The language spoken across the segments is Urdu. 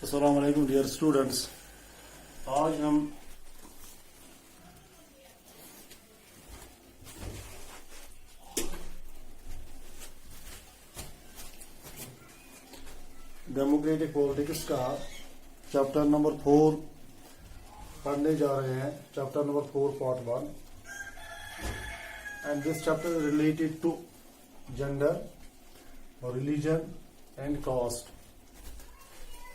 السلام علیکم ڈیئر اسٹوڈنٹس. آج ہم ڈیموکریٹک پالیٹکس کا چیپٹر نمبر 4 پڑھنے جا رہے ہیں. Chapter number 4 part 1 and this chapter is related to gender, religion and caste.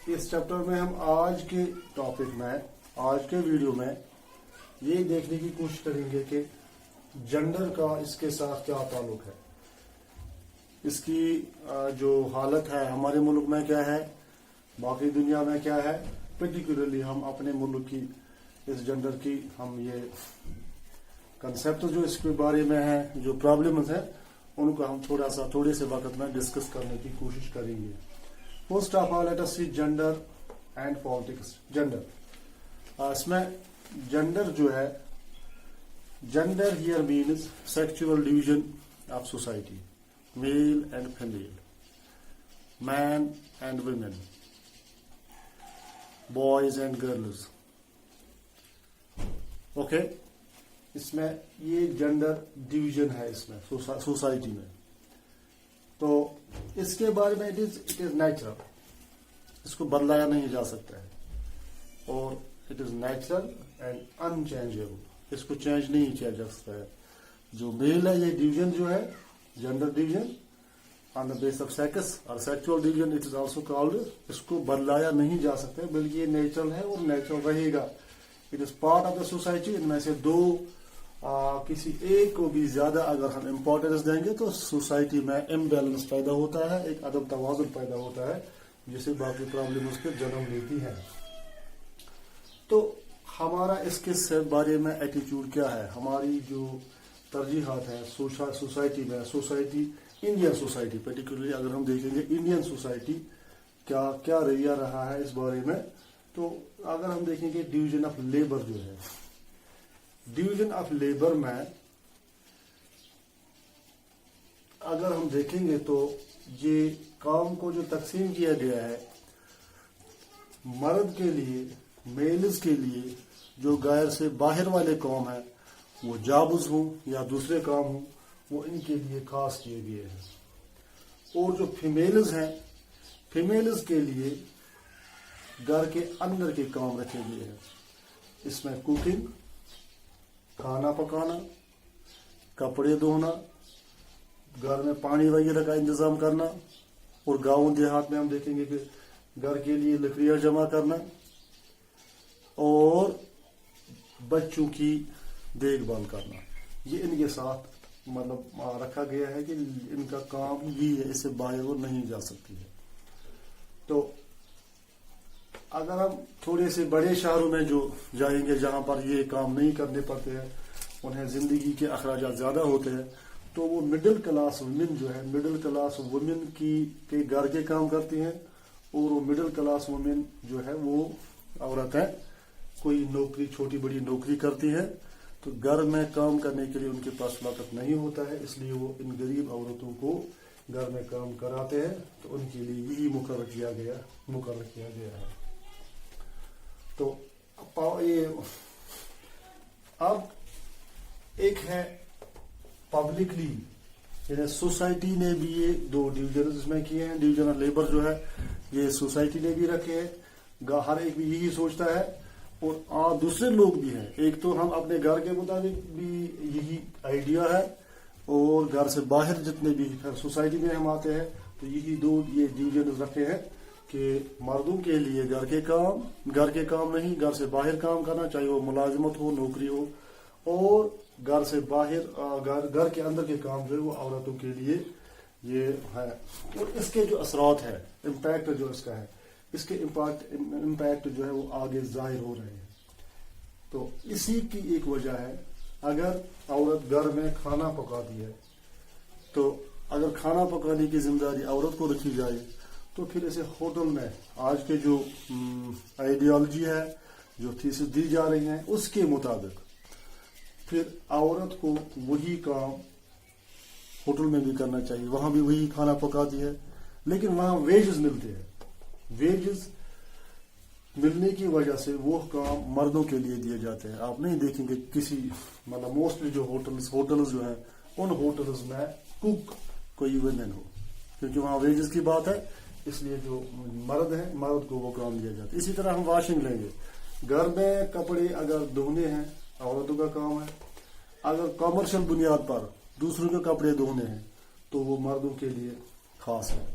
اس چیپٹر میں ہم آج کے ٹاپک میں, آج کے ویڈیو میں یہ دیکھنے کی کوشش کریں گے کہ جینڈر کا اس کے ساتھ کیا تعلق ہے, اس کی جو حالت ہے ہمارے ملک میں کیا ہے, باقی دنیا میں کیا ہے. پرٹیکولرلی ہم اپنے ملک کی اس جینڈر کی ہم یہ کنسیپٹ جو اس کے بارے میں ہیں, جو پرابلمز ہیں, ان کو ہم تھوڑے سے وقت میں ڈسکس کرنے کی کوشش کریں گے. First of all let us see gender and politics. Gender, اس میں جینڈر جو ہے, gender here means sexual division of society, male and female, man and women, boys and girls. Okay, اس میں یہ جینڈر ڈویژن ہے اس میں سوسائٹی میں. تو اس کے بارے میں اٹ از نیچرل, اس کو بدلایا نہیں جا سکتا ہے, اور it is natural and in changeable, اس کو چینج نہیں کیا جا سکتا ہے. جو میل ہے, یہ ڈویژن جو ہے gender division on the basis of sex اور sexual division it is also called, اس کو بدلایا نہیں جا سکتا ہے, بلکہ یہ نیچرل ہے اور نیچرل رہے گا. It is part of the society. ان میں سے دو کسی ایک کو بھی زیادہ اگر ہم امپورٹنس دیں گے تو سوسائٹی میں امبیلنس پیدا ہوتا ہے, ایک عدم توازن پیدا ہوتا ہے, جس سے باقی پرابلم اس کے جنم لیتی ہے. تو ہمارا اس کے بارے میں ایٹیچیوڈ کیا ہے, ہماری جو ترجیحات ہیں سوسائٹی میں, انڈین سوسائٹی پرٹیکولرلی اگر ہم دیکھیں گے انڈین سوسائٹی کیا رویہ رہا ہے اس بارے میں. تو اگر ہم دیکھیں گے ڈویژن آف لیبر جو ہے, ڈویژن آف لیبر میں اگر ہم دیکھیں گے تو یہ کام کو جو تقسیم کیا گیا ہے, مرد کے لیے, میلز کے لیے جو غیر سے باہر والے کام ہیں, وہ جابز ہوں یا دوسرے کام ہوں, وہ ان کے لیے خاص کیے گئے ہیں. اور جو فیمیلز ہیں, فیمیلز کے لیے گھر کے اندر کے کام رکھے گئے ہیں. اس میں کوکنگ, کھانا پکانا, کپڑے دھونا, گھر میں پانی وغیرہ کا انتظام کرنا, اور گاؤں دیہات میں ہم دیکھیں گے کہ گھر کے لیے لکڑیاں جمع کرنا, اور بچوں کی دیکھ بھال کرنا. یہ ان کے ساتھ مطلب رکھا گیا ہے کہ ان کا کام یہ ہے, اس سے باہر وہ نہیں جا سکتی ہے. تو اگر ہم تھوڑے سے بڑے شہروں میں جو جائیں گے جہاں پر یہ کام نہیں کرنے پڑتے ہیں, انہیں زندگی کے اخراجات زیادہ ہوتے ہیں, تو وہ مڈل کلاس وومن جو ہے, مڈل کلاس وومن کے گھر کے کام کرتی ہیں, اور وہ مڈل کلاس وومن جو ہے وہ عورتیں کوئی نوکری, چھوٹی بڑی نوکری کرتی ہیں. تو گھر میں کام کرنے کے لیے ان کے پاس وقت نہیں ہوتا ہے, اس لیے وہ ان غریب عورتوں کو گھر میں کام کراتے ہیں. تو ان کے لیے یہی مقرر کیا گیا ہے. تو اب ایک ہے پبلکلی, یعنی سوسائٹی نے بھی یہ دو ڈویژن اس میں کیے ہیں. ڈویژن آف لیبر جو ہے یہ سوسائٹی نے بھی رکھے ہیں, ہر ایک بھی یہی سوچتا ہے, اور دوسرے لوگ بھی ہیں. ایک تو ہم اپنے گھر کے مطابق بھی یہی آئیڈیا ہے, اور گھر سے باہر جتنے بھی سوسائٹی میں ہم آتے ہیں تو یہی دو یہ ڈویژن رکھے ہیں کہ مردوں کے لیے گھر کے کام نہیں, گھر سے باہر کام کرنا, چاہے وہ ملازمت ہو, نوکری ہو, اور گھر سے باہر گھر کے اندر کے کام جو ہے وہ عورتوں کے لیے یہ ہے. اور اس کے جو اثرات ہے, امپیکٹ جو اس کا ہے, اس کے امپیکٹ جو ہے وہ آگے ظاہر ہو رہے ہیں. تو اسی کی ایک وجہ ہے, اگر عورت گھر میں کھانا پکاتی ہے, تو اگر کھانا پکانے کی ذمہ داری عورت کو رکھی جائے, تو پھر اسے ہوٹل میں آج کے جو آئیڈیالوجی ہے, جو تھیسس دی جا رہی ہیں, اس کے مطابق پھر عورت کو وہی کام ہوٹل میں بھی کرنا چاہیے, وہاں بھی وہی کھانا پکاتی ہے, لیکن وہاں ویجز ملتے ہیں. ویجز ملنے کی وجہ سے وہ کام مردوں کے لیے دیے جاتے ہیں. آپ نہیں دیکھیں گے کسی مطلب موسٹلی جو ہوٹلز جو ہیں ان ہوٹلز میں کوک کوئی ویمن ہو, کیونکہ وہاں ویجز کی بات ہے, اس لیے جو مرد ہیں مرد کو وہ کام دیا جاتا ہے. اسی طرح ہم واشنگ لیں گے, گھر میں کپڑے اگر دھونے ہیں عورتوں کا کام ہے, اگر کمرشل بنیاد پر دوسروں کے کپڑے دھونے ہیں تو وہ مردوں کے لیے خاص ہے.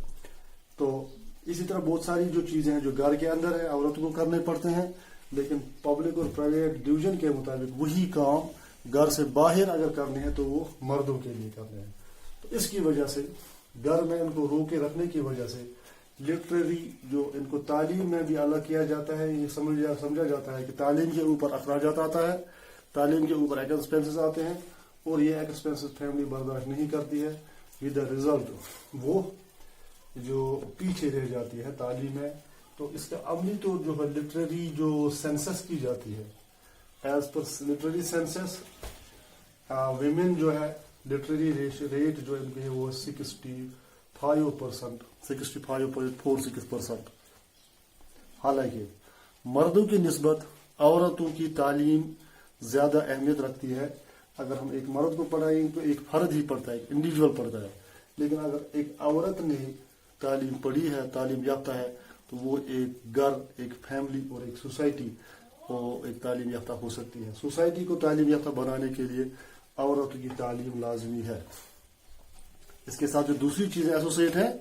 تو اسی طرح بہت ساری جو چیزیں ہیں جو گھر کے اندر ہیں عورتوں کو کرنے پڑتے ہیں, لیکن پبلک اور پرائیویٹ ڈویژن کے مطابق وہی کام گھر سے باہر اگر کرنے ہیں تو وہ مردوں کے لیے کرنے ہیں. تو اس کی وجہ سے گھر میں ان کو روکے رکھنے کی وجہ سے لٹریری جو ان کو تعلیم میں بھی الگ کیا جاتا ہے. یہ سمجھا جاتا ہے کہ تعلیم کے اوپر اخراجات آتا ہے, تعلیم کے اوپر ایکسپینسز آتے ہیں, اور یہ ایکسپینسز فیملی برداشت نہیں کرتی ہے. ود دا ریزلٹ وہ جو پیچھے رہ جاتی ہے تعلیم میں. تو اس کا عملی طور جو ہے لٹریری جو سینسس کی جاتی ہے, as per literary census women جو ہے لٹریری ریٹ جو ان کی ہے وہ 65%, 65.46%. حالانکہ مردوں کی نسبت عورتوں کی تعلیم زیادہ اہمیت رکھتی ہے. اگر ہم ایک مرد کو پڑھائیں تو ایک فرد ہی پڑھتا ہے, ایک انڈیویجول پڑھتا ہے, لیکن اگر ایک عورت نے تعلیم پڑھی ہے, تعلیم یافتہ ہے, تو وہ ایک گھر, ایک فیملی اور ایک سوسائٹی کو ایک تعلیم یافتہ ہو سکتی ہے. سوسائٹی کو تعلیم یافتہ بنانے کے لیے عورتوں کی تعلیم لازمی ہے. اس کے ساتھ جو دوسری چیزیں ایسوسیٹ ہیں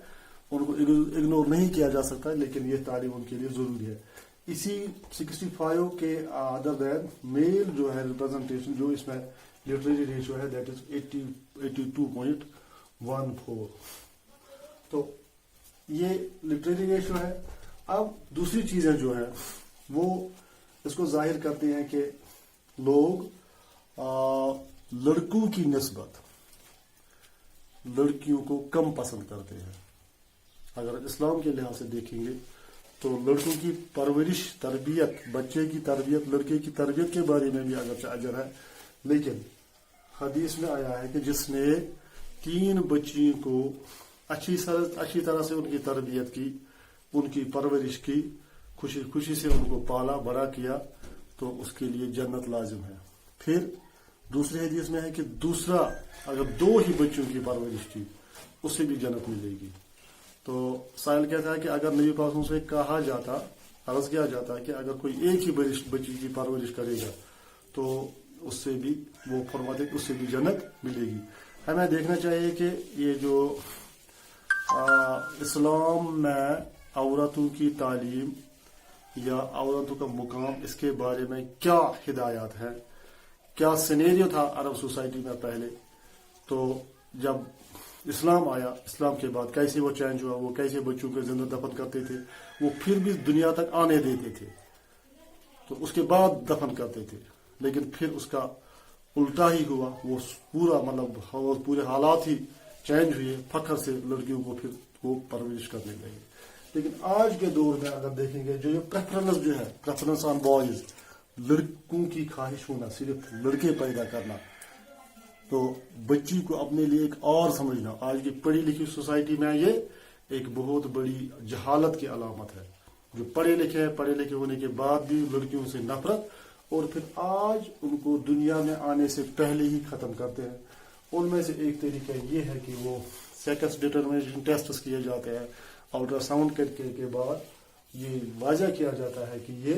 ان کو اگنور نہیں کیا جا سکتا, لیکن یہ تعلیم ان کے لیے ضروری ہے. اسی 65 کے ادر دین میل جو ہے ریپرزنٹیشن جو اس میں لٹریری ریشو ہے دیٹ از 82.14. تو یہ لٹریری ریشو ہے. اب دوسری چیزیں جو ہیں وہ اس کو ظاہر کرتے ہیں کہ لوگ لڑکوں کی نسبت لڑکیوں کو کم پسند کرتے ہیں. اگر اسلام کے لحاظ سے دیکھیں گے تو لڑکوں کی پرورش, تربیت, بچے کی تربیت, لڑکے کی تربیت کے بارے میں بھی اگرچہ اجر ہے, لیکن حدیث میں آیا ہے کہ جس نے 3 بچیوں کو اچھی طرح سے ان کی تربیت کی, ان کی پرورش کی, خوشی سے ان کو پالا بڑا کیا, تو اس کے لیے جنت لازم ہے. پھر دوسری حدیث میں ہے کہ دوسرا اگر 2 ہی بچوں کی پرورش کی اسے بھی جنت ملے گی. تو سائل کہتا ہے کہ اگر نبی پاک سے کہا جاتا, عرض کیا جاتا کہ اگر کوئی ایک ہی بچی کی پرورش کرے گا تو اس سے بھی وہ فرماتے کہ اس سے بھی جنت ملے گی. ہمیں دیکھنا چاہیے کہ یہ جو اسلام میں عورتوں کی تعلیم یا عورتوں کا مقام, اس کے بارے میں کیا ہدایات ہیں, کیا سینیریو تھا عرب سوسائٹی میں پہلے, تو جب اسلام آیا, اسلام کے بعد کیسے وہ چینج ہوا, وہ کیسے بچوں کو زندہ دفن کرتے تھے, وہ پھر بھی دنیا تک آنے دیتے تھے تو اس کے بعد دفن کرتے تھے, لیکن پھر اس کا الٹا ہی ہوا, وہ پورا مطلب پورے حالات ہی چینج ہوئے, فخر سے لڑکیوں کو پھر وہ پرورش کرنے لگے. لیکن آج کے دور میں اگر دیکھیں گے جو یہ پریفرنس آن بوائز, لڑکوں کی خواہش ہونا, صرف لڑکے پیدا کرنا, تو بچی کو اپنے لیے ایک اور سمجھنا, آج کی پڑھی لکھی سوسائٹی میں یہ ایک بہت بڑی جہالت کی علامت ہے. جو پڑھے لکھے ہونے کے بعد بھی لڑکیوں سے نفرت, اور پھر آج ان کو دنیا میں آنے سے پہلے ہی ختم کرتے ہیں. ان میں سے ایک طریقہ یہ ہے کہ وہ سیکس ڈٹرمنیشن ٹیسٹ کیے جاتے ہیں, الٹرا ساؤنڈ کرنے کے بعد یہ واضح کیا جاتا ہے کہ یہ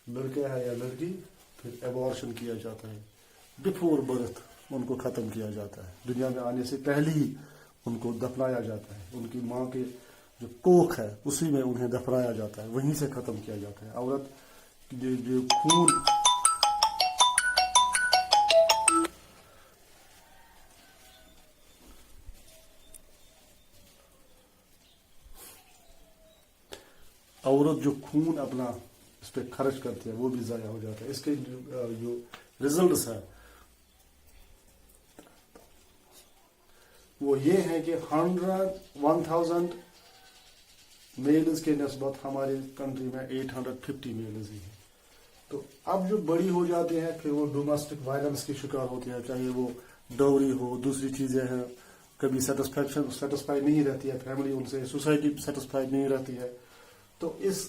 لڑکا ہے یا لڑکی, پھر ایبارشن کیا جاتا ہے. بفور برتھ ان کو ختم کیا جاتا ہے, دنیا میں آنے سے پہلے ہی ان کو دفنایا جاتا ہے. ان کی ماں کے جو کوکھ ہے اسی میں انہیں دفنایا جاتا ہے, وہیں سے ختم کیا جاتا ہے. عورت جو خون اپنا اس پہ خرچ کرتی ہے وہ بھی ضائع ہو جاتا ہے. اس کے جو ریزلٹس ہیں وہ یہ ہے کہ 1000 میلز کے نسبت ہماری کنٹری میں 850 میلز ہی ہیں. تو اب جو بڑی ہو جاتے ہیں پھر وہ ڈومیسٹک وائلنس کے شکار ہوتے ہیں, چاہے وہ ڈوری ہو, دوسری چیزیں ہیں, کبھی سیٹسفائی نہیں رہتی ہے فیملی ان سے, سوسائٹی سیٹسفائی نہیں رہتی ہے. تو اس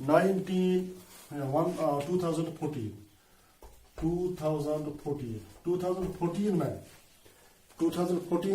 2014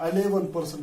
11%